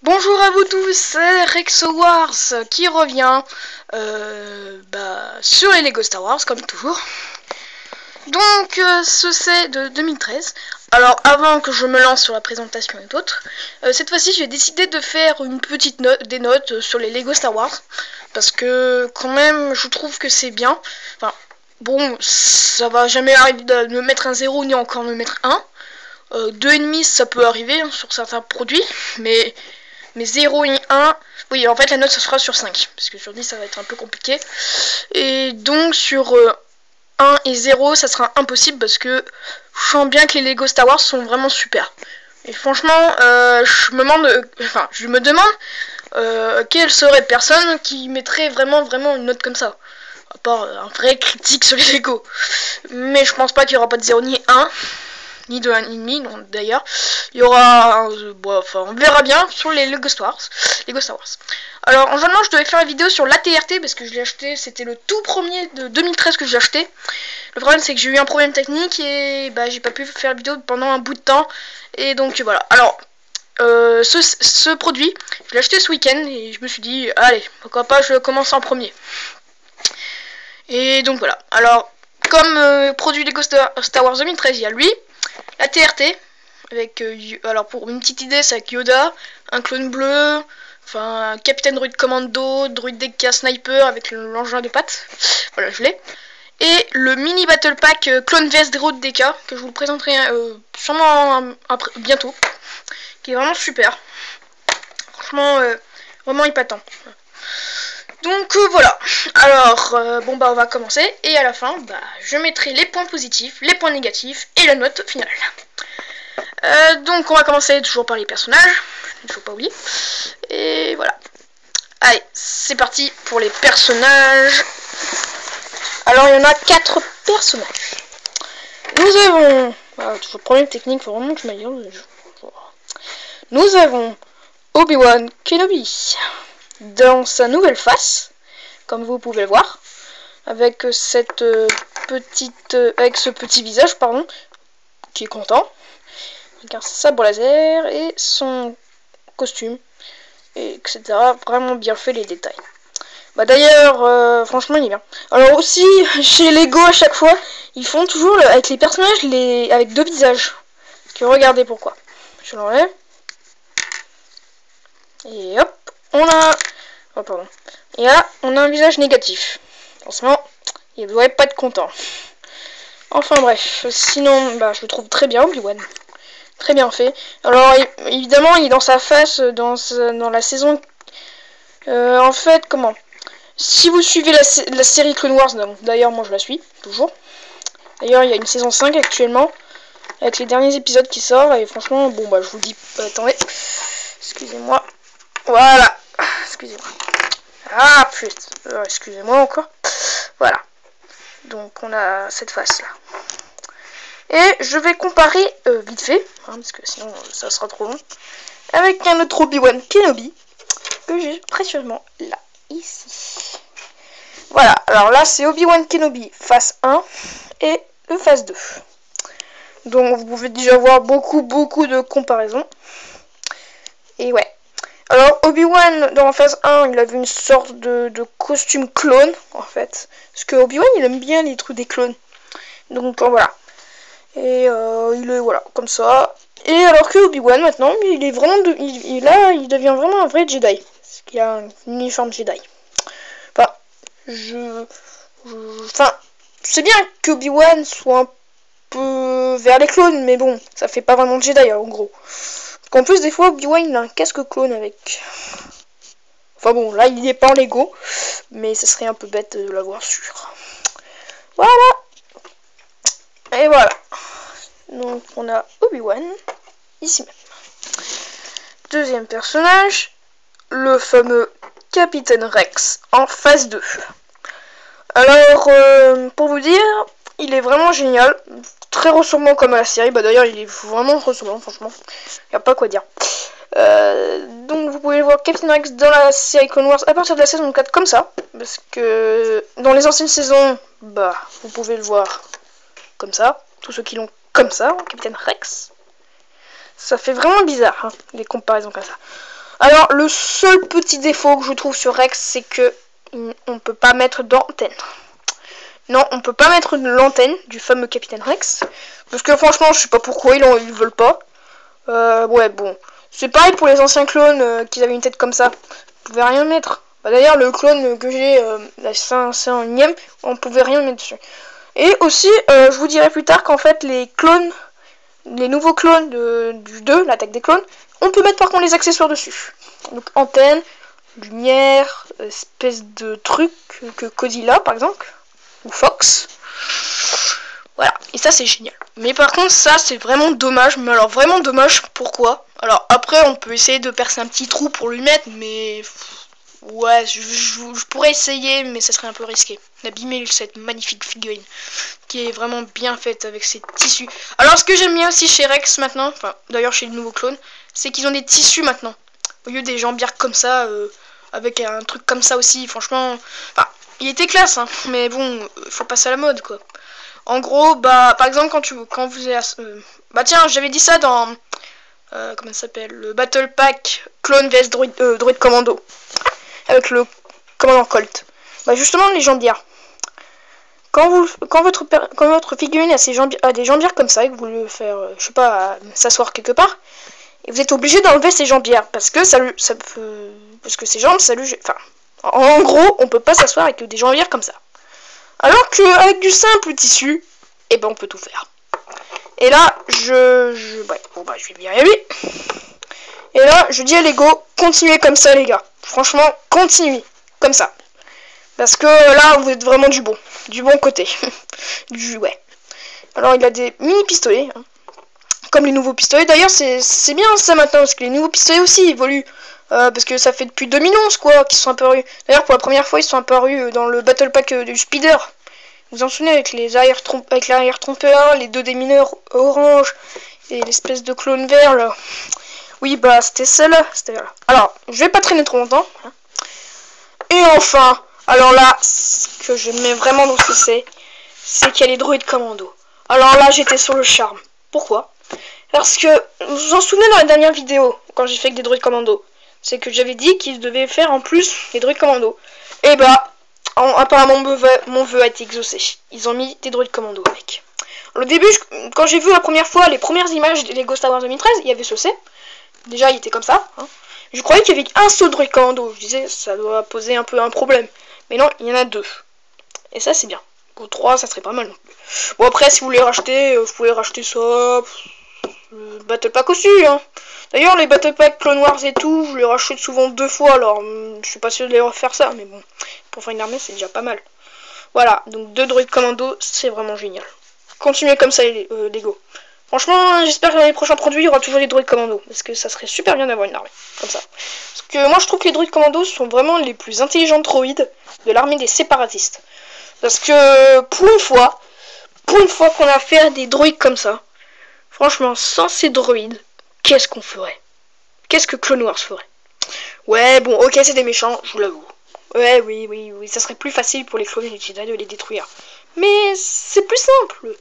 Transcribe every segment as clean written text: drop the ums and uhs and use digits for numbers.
Bonjour à vous tous, c'est Rexo Wars qui revient sur les Lego Star Wars comme toujours. Donc ce c'est de 2013. Alors avant que je me lance sur la présentation et d'autres, cette fois-ci j'ai décidé de faire une petite des notes sur les Lego Star Wars. Parce que quand même je trouve que c'est bien. Enfin bon, ça va jamais arriver de me mettre un 0 ni encore me mettre un. 2,5 ça peut arriver hein, sur certains produits, mais 0 et 1, oui en fait la note ça sera sur 5, parce que sur 10 ça va être un peu compliqué. Et donc sur 1 et 0 ça sera impossible, parce que je sens bien que les Lego Star Wars sont vraiment super. Et franchement je me demande quelle serait personne qui mettrait vraiment une note comme ça. À part un vrai critique sur les Lego. Mais je pense pas qu'il y aura pas de 0 ni 1. Ni de 1,5, d'ailleurs. Il y aura on verra bien sur les Lego Star Wars. Alors en général je devais faire une vidéo sur l'ATRT parce que je l'ai acheté, c'était le tout premier de 2013 que j'ai acheté. Le problème c'est que j'ai eu un problème technique et j'ai pas pu faire la vidéo pendant un bout de temps. Et donc voilà. Alors ce produit, je l'ai acheté ce week-end et je me suis dit allez, pourquoi pas je commence en premier. Et donc voilà. Alors comme produit Lego Star Wars 2013, il y a lui, la TRT, avec, alors pour une petite idée, c'est avec Yoda, un clone bleu, enfin un Capitaine Droid Commando, Droid DK Sniper avec l'engin de pattes, voilà je l'ai. Et le mini battle pack Clone vs Droid DK, que je vous le présenterai sûrement après, bientôt, qui est vraiment super. Franchement, vraiment épatant. Donc voilà, alors on va commencer, et à la fin je mettrai les points positifs, les points négatifs et la note finale. Donc on va commencer toujours par les personnages, il ne faut pas oublier, et voilà. Allez, c'est parti pour les personnages. Alors il y en a 4 personnages. Nous avons, toujours problème technique, faut vraiment que je m'aille. Nous avons Obi-Wan Kenobi dans sa nouvelle face, comme vous pouvez le voir, avec cette avec ce petit visage, qui est content, avec un sabre laser et son costume, etc. Vraiment bien fait les détails. D'ailleurs, franchement, il est bien. Alors aussi, chez Lego, à chaque fois, ils font toujours avec les personnages avec 2 visages. Parce que regardez pourquoi. Je l'enlève. Et hop, on a... Oh, pardon. Et là, on a un visage négatif. Forcément, il ne doit pas être content. Enfin bref, sinon, je le trouve très bien, Obi-Wan. Très bien fait. Alors, évidemment, il est dans sa face, dans la saison... en fait, comment? Si vous suivez la série Clone Wars, d'ailleurs, moi je la suis, toujours. D'ailleurs, il y a une saison 5 actuellement, avec les derniers épisodes qui sortent, et franchement, je vous dis... attendez, excusez-moi. Voilà, excusez-moi. Ah putain, excusez-moi encore. Voilà. Donc on a cette face là. Et je vais comparer vite fait, parce que sinon ça sera trop long, avec un autre Obi-Wan Kenobi que j'ai précieusement là, ici. Voilà, alors là c'est Obi-Wan Kenobi face 1 et le face 2. Donc vous pouvez déjà voir beaucoup de comparaisons. Et ouais. Alors Obi-Wan dans la phase 1, il avait une sorte de costume clone en fait. Parce que Obi-Wan il aime bien les trucs des clones. Donc voilà. Et il est voilà, comme ça. Et alors que Obi-Wan maintenant, il est vraiment il devient vraiment un vrai Jedi. Parce qu'il a un uniforme Jedi. Enfin, c'est bien que Obi-Wan soit un peu vers les clones, mais bon, ça fait pas vraiment de Jedi en gros. En plus, des fois, Obi-Wan il a un casque clone avec. Enfin bon, là il n'est pas en Lego, mais ce serait un peu bête de l'avoir sûr. Voilà. Et voilà. Donc on a Obi-Wan, ici même. Deuxième personnage, le fameux Capitaine Rex en phase 2. Alors, pour vous dire, il est vraiment génial. Très ressemblant comme à la série. D'ailleurs, il est vraiment ressemblant, franchement. Il n'y a pas quoi dire. Donc, vous pouvez voir Captain Rex dans la série Clone Wars à partir de la saison 4 comme ça. Parce que dans les anciennes saisons, vous pouvez le voir comme ça. Tous ceux qui l'ont comme ça, Captain Rex. Ça fait vraiment bizarre, les comparaisons comme ça. Alors, le seul petit défaut que je trouve sur Rex, c'est que on peut pas mettre d'antenne. Non, on peut pas mettre l'antenne du fameux Capitaine Rex. Parce que franchement, je sais pas pourquoi ils veulent pas. Ouais, bon. C'est pareil pour les anciens clones qui avaient une tête comme ça. Vous pouvez rien mettre. Bah, d'ailleurs, le clone que j'ai, la 501ème, on pouvait rien mettre dessus. Et aussi, je vous dirai plus tard qu'en fait, les nouveaux clones du 2, l'attaque des clones, on peut mettre par contre les accessoires dessus. Donc antenne, lumière, espèce de truc que Codilla par exemple, ou Fox. Voilà, et ça c'est génial. Mais par contre ça c'est vraiment dommage, mais alors vraiment dommage, pourquoi? Alors après on peut essayer de percer un petit trou pour lui mettre, mais ouais, je pourrais essayer, mais ça serait un peu risqué d'abîmer cette magnifique figurine qui est vraiment bien faite avec ses tissus. Alors ce que j'aime bien aussi chez Rex maintenant, enfin d'ailleurs chez le nouveau clone, c'est qu'ils ont des tissus maintenant au lieu des jambières comme ça, avec un truc comme ça aussi. Franchement, enfin il était classe, hein, mais bon, faut passer à la mode quoi. En gros, bah par exemple quand vous êtes, bah tiens, j'avais dit ça dans comment ça s'appelle, le Battle Pack Clone vs Droid Commando avec le commandant Colt. Bah justement les jambières. Quand votre figurine a des jambières comme ça et que vous voulez faire, je sais pas, s'asseoir quelque part, et vous êtes obligé d'enlever ces jambières parce que parce que ces jambes, ça lui, enfin, en gros, on peut pas s'asseoir avec des jambières comme ça. Alors qu'avec du simple tissu, et ben on peut tout faire. Et là, ouais, bon bah je vais y arriver. Et là, je dis à Lego, continuez comme ça les gars. Franchement, continuez comme ça. Parce que là, vous êtes vraiment du bon côté. Ouais. Alors, il a des mini pistolets, hein, comme les nouveaux pistolets. D'ailleurs, c'est bien ça maintenant, parce que les nouveaux pistolets aussi évoluent. Parce que ça fait depuis 2011, quoi, qu'ils sont apparus. D'ailleurs, pour la première fois, ils sont apparus dans le Battle Pack du Speeder. Vous vous en souvenez, avec l'arrière-trompeur, les deux démineurs orange, et l'espèce de clone vert, là. Oui, bah, c'était celle-là. Alors, je vais pas traîner trop longtemps. Hein. Et enfin... Alors là, ce que je mets vraiment dans ce que c'est qu'il y a les droïdes commando. Alors là, j'étais sur le charme. Pourquoi? Parce que, vous vous en souvenez dans la dernière vidéo, quand j'ai fait avec des droïdes commando, c'est que j'avais dit qu'ils devaient faire en plus les droïdes commando. Et bah, apparemment mon vœu a été exaucé. Ils ont mis des droïdes commando avec. Au début, quand j'ai vu la première fois les premières images des Lego Star Wars 2013, il y avait ce C. Déjà, il était comme ça. Hein. Je croyais qu'il y avait un seul droïde commando. Je disais, ça doit poser un peu un problème. Mais non, il y en a 2. Et ça, c'est bien. Pour 3, ça serait pas mal non plus. Bon, après, si vous voulez racheter, vous pouvez racheter ça. Le Battle Pack aussi, hein. D'ailleurs, les Battle Pack Clone Wars et tout, je les rachète souvent 2 fois. Alors, je suis pas sûr de les refaire ça. Mais bon, pour faire une armée, c'est déjà pas mal. Voilà, donc 2 droïdes commando, c'est vraiment génial. Continuez comme ça, les Lego. Franchement, j'espère que dans les prochains produits, il y aura toujours les droïdes commando. Parce que ça serait super bien d'avoir une armée comme ça. Parce que moi, je trouve que les droïdes commando sont vraiment les plus intelligents droïdes de l'armée des séparatistes. Parce que, pour une fois qu'on a affaire des droïdes comme ça, franchement, sans ces droïdes, qu'est-ce qu'on ferait? Qu'est-ce que Clone Wars ferait? Ouais, bon, ok, c'est des méchants, je vous l'avoue. Ouais, oui, ça serait plus facile pour les clones et les Jedi de les détruire. Mais c'est plus simple.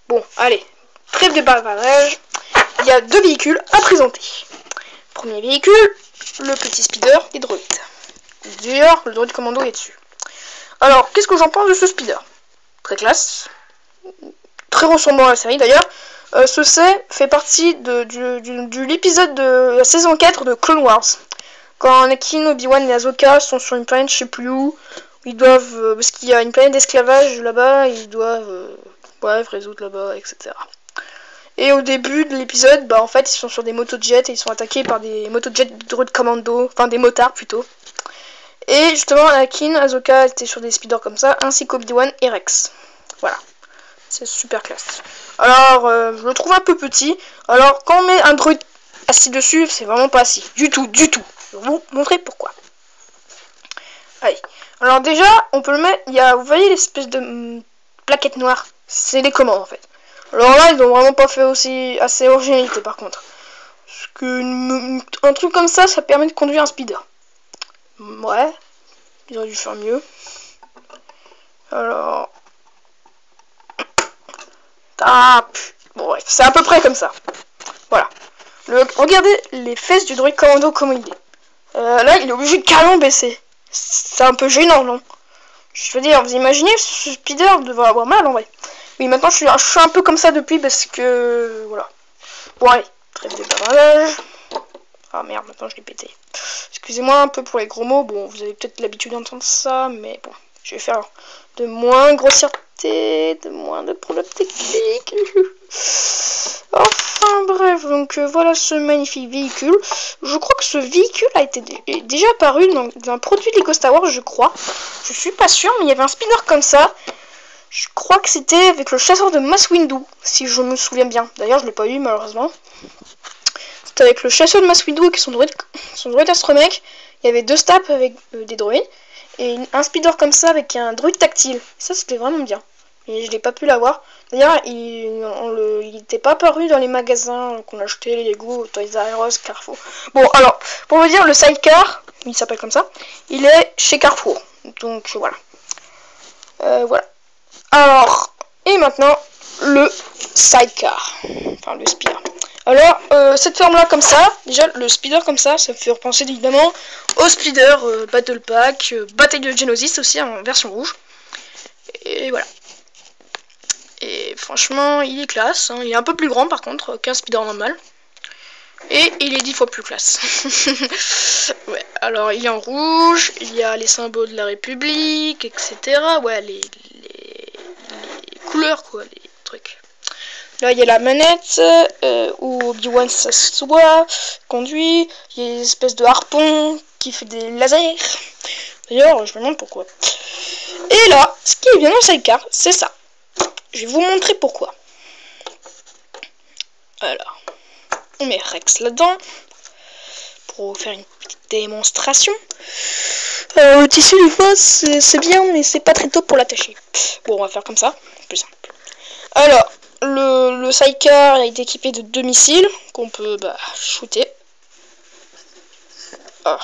Bon, allez. Trêve de bavardage, il y a 2 véhicules à présenter. Premier véhicule, le petit speeder des droïdes. D'ailleurs, le droïde commando est dessus. Alors, qu'est-ce que j'en pense de ce speeder? Très classe, très ressemblant à la série d'ailleurs. Ce C fait partie de l'épisode de la saison 4 de Clone Wars. Quand Anakin, Obi-Wan et Ahsoka sont sur une planète, je sais plus où, ils doivent, parce qu'il y a une planète d'esclavage là-bas, ils doivent, bref, résoudre là-bas, etc. Et au début de l'épisode, bah en fait ils sont sur des motojets et ils sont attaqués par des motojets de droïdes commando, enfin des motards plutôt. Et justement Anakin, Ahsoka étaient sur des speeders comme ça, ainsi qu'Obi-Wan et Rex. Voilà, c'est super classe. Alors je le trouve un peu petit. Alors quand on met un droïde assis dessus, c'est vraiment pas assis, du tout. Je vais vous montrer pourquoi. Allez, alors déjà on peut le mettre, il y a, vous voyez l'espèce de plaquette noire, c'est les commandes en fait. Alors là, ils ont vraiment pas fait aussi assez originalité par contre. Parce que un truc comme ça, ça permet de conduire un speeder. Ouais, ils auraient dû faire mieux. Alors... Bon bref, c'est à peu près comme ça. Voilà. Regardez les fesses du droïde commando comme il est. Là, il est obligé de carrément baisser. C'est un peu gênant, non? Je veux dire, vous imaginez, ce speeder devrait avoir mal en vrai. Oui, maintenant je suis un peu comme ça depuis parce que... Voilà. Bon, allez, trêve de bavardage. Ah merde, maintenant je l'ai pété. Excusez-moi un peu pour les gros mots. Bon, vous avez peut-être l'habitude d'entendre ça, mais bon, je vais faire de moins grossièreté, de moins de problèmes techniques. Enfin bref, donc voilà ce magnifique véhicule. Je crois que ce véhicule a été déjà apparu dans un produit Lego Star Wars, je crois. Je suis pas sûre, mais il y avait un speeder comme ça. Je crois que c'était avec le chasseur de Mace Windu, si je me souviens bien. D'ailleurs, je l'ai pas eu malheureusement. C'était avec le chasseur de Mace Windu et son droïde astromech. Il y avait 2 stabs avec des droïdes et un speeder comme ça avec un droïde tactile. Ça, c'était vraiment bien. Et je n'ai pas pu l'avoir. D'ailleurs, il n'était pas apparu dans les magasins qu'on achetait, les Lego, Toys R Us, Carrefour. Bon, alors, pour vous dire, le sidecar, il s'appelle comme ça, il est chez Carrefour. Donc, voilà. Voilà. Alors, et maintenant, le sidecar. Enfin, le speeder. Alors, cette forme-là, comme ça, déjà, le speeder comme ça me fait repenser évidemment au speeder Battle Pack, Bataille de Geonosis aussi, en version rouge. Et voilà. Et franchement, il est classe. Hein. Il est un peu plus grand par contre qu'un speeder normal. Et il est 10 fois plus classe. Ouais, alors il est en rouge, il y a les symboles de la République, etc. Ouais, les couleurs quoi, les trucs. Là, il y a la manette où Obi-Wan s'assoit, conduit. Il y a une espèce de harpon qui fait des lasers. D'ailleurs, je me demande pourquoi. Et là, ce qui est bien dans le sidecar, c'est ça. Je vais vous montrer pourquoi. Alors, on met Rex là-dedans pour vous faire une petite démonstration. Le tissu du fois c'est bien, mais c'est pas très tôt pour l'attacher. Bon, on va faire comme ça, c'est plus simple. Alors, le sidecar est équipé de 2 missiles qu'on peut shooter. Ah.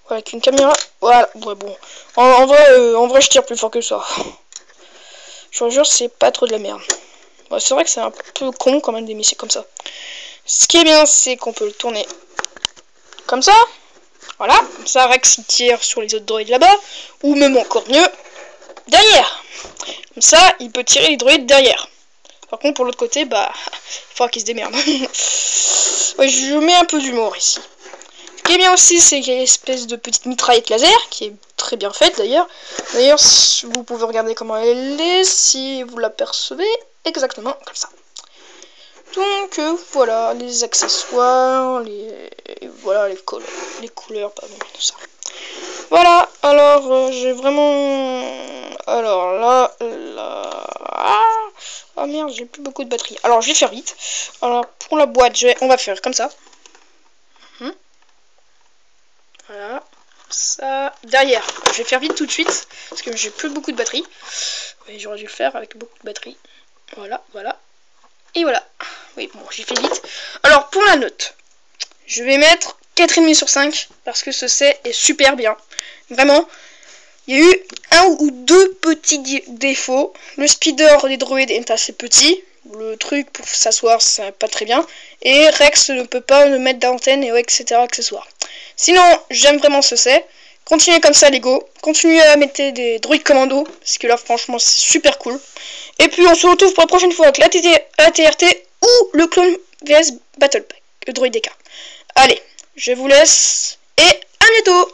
Voilà, avec une caméra. Voilà, ouais, bon. En vrai, je tire plus fort que ça. Je vous jure, c'est pas trop de la merde. Ouais, c'est vrai que c'est un peu con quand même des missiles comme ça. Ce qui est bien, c'est qu'on peut le tourner comme ça. Voilà, comme ça Rex il tire sur les autres droïdes là-bas. Ou même encore mieux, derrière. Comme ça, il peut tirer les droïdes derrière. Par contre, pour l'autre côté, il faudra qu'il se démerde. Ouais, je mets un peu d'humour ici. Ce qui est bien aussi, c'est qu'il y a une espèce de petite mitraillette laser, qui est très bien faite d'ailleurs. D'ailleurs, vous pouvez regarder comment elle est, si vous l'apercevez, exactement comme ça. Donc, voilà, les accessoires, voilà, les couleurs, pardon, tout ça. Voilà, alors, j'ai vraiment... Alors, là... Ah merde, j'ai plus beaucoup de batterie. Alors, je vais faire vite. Alors, pour la boîte, on va faire comme ça. Voilà, ça, derrière, je vais faire vite tout de suite, parce que j'ai plus beaucoup de batterie. Oui, j'aurais dû le faire avec beaucoup de batterie. Voilà, voilà. Et voilà. Oui, bon, j'ai fait vite. Alors, pour la note, je vais mettre 4,5 sur 5, parce que ce set est super bien. Vraiment, il y a eu 1 ou 2 petits défauts. Le speeder des droïdes est assez petit. Le truc pour s'asseoir, c'est pas très bien. Et Rex ne peut pas le mettre d'antenne, et etc. accessoires. Sinon, j'aime vraiment ce set. Continuez comme ça, Lego. Continuez à mettre des droïdes commando, parce que là, franchement, c'est super cool. Et puis, on se retrouve pour la prochaine fois avec la TRT ou le clone vs Battle Pack, le droïde DK. Allez, je vous laisse et à bientôt!